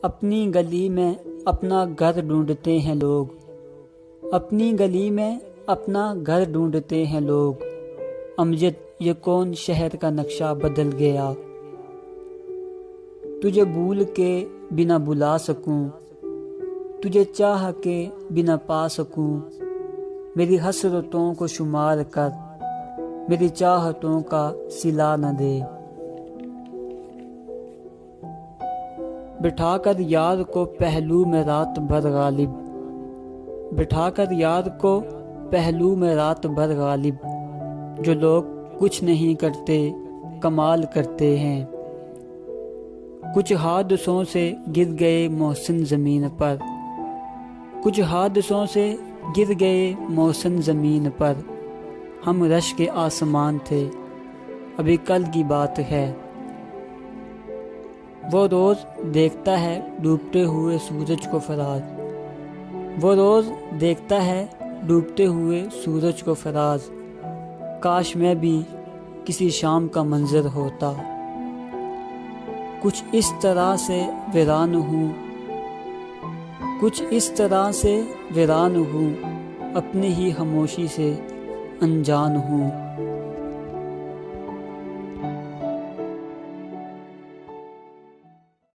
اپنی گلی میں اپنا گھر ڈھونڈتے ہیں لوگ، اپنی گلی میں اپنا گھر ڈھونڈتے ہیں لوگ۔ امجد یہ کون شہر کا نقشہ بدل گیا، تجھے بھول کے بنا بلا سکوں، تجھے چاہ کے بنا پا سکوں۔ میری حسرتوں کو شمار کر، میری چاہتوں کا صلہ نہ دے۔ بٹھا کر یار کو پہلو میں رات بھر غالب، بٹھا کر یار کو پہلو میں رات بھر غالب۔ جو لوگ کچھ نہیں کرتے کمال کرتے ہیں۔ کچھ حادثوں سے گر گئے محسن زمین پر، کچھ حادثوں سے گر گئے محسن زمین پر۔ ہم رش کے آسمان تھے، ابھی کل کی بات ہے۔ وہ روز دیکھتا ہے ڈوبتے ہوئے سورج کو فراز، وہ روز دیکھتا ہے ڈوبتے ہوئے سورج کو فراز۔ کاش میں بھی کسی شام کا منظر ہوتا، کچھ اس طرح سے ویران ہوں، کچھ اس طرح سے ویران ہوں، اپنی ہی خاموشی سے انجان ہوں۔